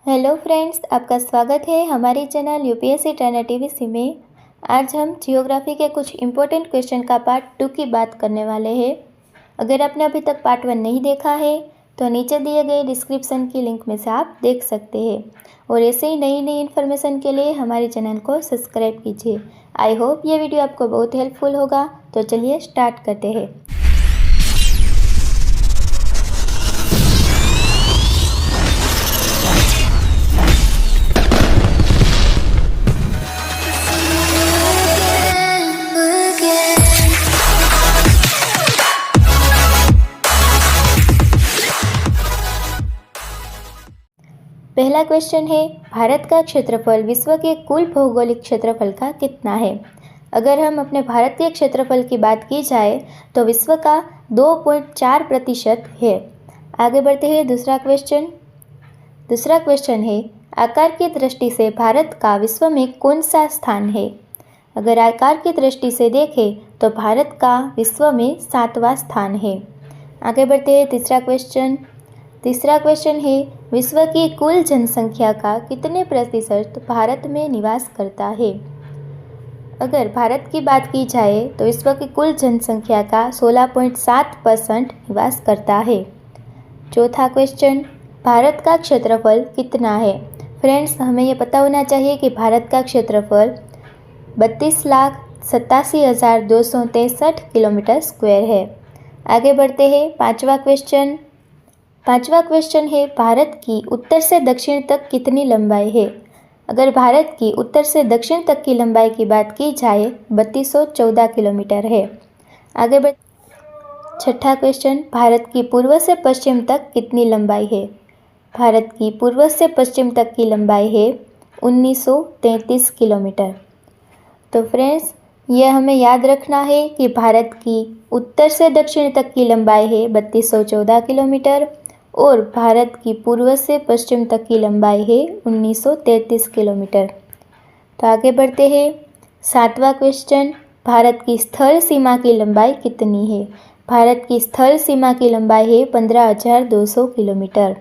Hello friends, आपका स्वागत है हमारे चैनल यूपीएससी ट्रेनर टीवीसी में। आज हम जियोग्राफी के कुछ इम्पोर्टेंट क्वेश्चन का पार्ट 2 की बात करने वाले हैं। अगर आपने अभी तक पार्ट 1 नहीं देखा है तो नीचे दिए गए डिस्क्रिप्शन की लिंक में से आप देख सकते हैं। और ऐसे ही नई नई इन्फॉर्मेशन के लिए हमारे चैनल को सब्सक्राइब कीजिए। आई होप ये वीडियो आपको बहुत हेल्पफुल होगा। तो चलिए स्टार्ट करते हैं। पहला क्वेश्चन है, भारत का क्षेत्रफल विश्व के कुल भौगोलिक क्षेत्रफल का कितना है। अगर हम अपने भारत के क्षेत्रफल की बात की जाए तो विश्व का 2.4% है। आगे बढ़ते हैं दूसरा क्वेश्चन है, आकार की दृष्टि से भारत का विश्व में कौन सा स्थान है। अगर आकार की दृष्टि से देखें तो भारत का विश्व में 7वां स्थान है। आगे बढ़ते हैं तीसरा क्वेश्चन है, विश्व की कुल जनसंख्या का कितने प्रतिशत भारत में निवास करता है। अगर भारत की बात की जाए तो विश्व की कुल जनसंख्या का 16.7% निवास करता है। चौथा क्वेश्चन, भारत का क्षेत्रफल कितना है। फ्रेंड्स, हमें यह पता होना चाहिए कि भारत का क्षेत्रफल 32,87,263 किलोमीटर स्क्वायर है। आगे बढ़ते हैं पांचवा क्वेश्चन है, भारत की उत्तर से दक्षिण तक कितनी लंबाई है। अगर भारत की उत्तर से दक्षिण तक की लंबाई की बात की जाए 3214 किलोमीटर है। आगे बढ़ छठा क्वेश्चन, भारत की पूर्व से पश्चिम तक कितनी लंबाई है। भारत की पूर्व से पश्चिम तक की लंबाई है 1933 किलोमीटर। तो फ्रेंड्स, यह हमें याद रखना है कि भारत की उत्तर से दक्षिण तक की लंबाई है 3214 किलोमीटर और भारत की पूर्व से पश्चिम तक की लंबाई है 1933 किलोमीटर। तो आगे बढ़ते हैं सातवां क्वेश्चन, भारत की स्थल सीमा की लंबाई कितनी है। भारत की स्थल सीमा की लंबाई है 15,200 किलोमीटर।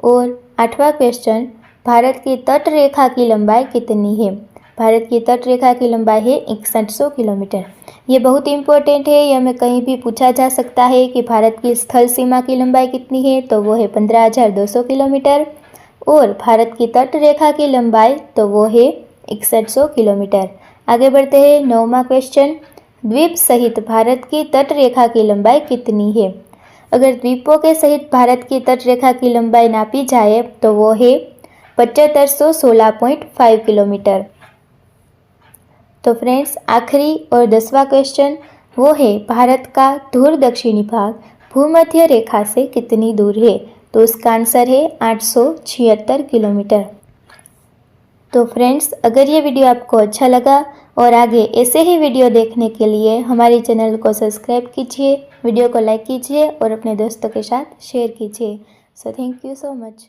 और आठवां क्वेश्चन, भारत की तट रेखा की लंबाई कितनी है। भारत की तट रेखा की लंबाई है 6100 किलोमीटर। ये बहुत इंपॉर्टेंट है, यह हमें कहीं भी पूछा जा सकता है कि भारत की स्थल सीमा की लंबाई कितनी है, तो वो है 15,200 किलोमीटर। और भारत की तट रेखा की लंबाई तो वो है 6100 किलोमीटर। आगे बढ़ते हैं नौवां क्वेश्चन, द्वीप सहित भारत की तट रेखा की लंबाई कितनी है। अगर द्वीपों के सहित भारत की तट रेखा की लंबाई नापी जाए तो वो है 7516.5 किलोमीटर। तो फ्रेंड्स, आखिरी और 10वां क्वेश्चन वो है, भारत का ध्रुव दक्षिणी भाग भूमध्य रेखा से कितनी दूर है। तो उसका आंसर है 876 किलोमीटर। तो फ्रेंड्स, अगर ये वीडियो आपको अच्छा लगा और आगे ऐसे ही वीडियो देखने के लिए हमारे चैनल को सब्सक्राइब कीजिए, वीडियो को लाइक कीजिए और अपने दोस्तों के साथ शेयर कीजिए। So thank you so much.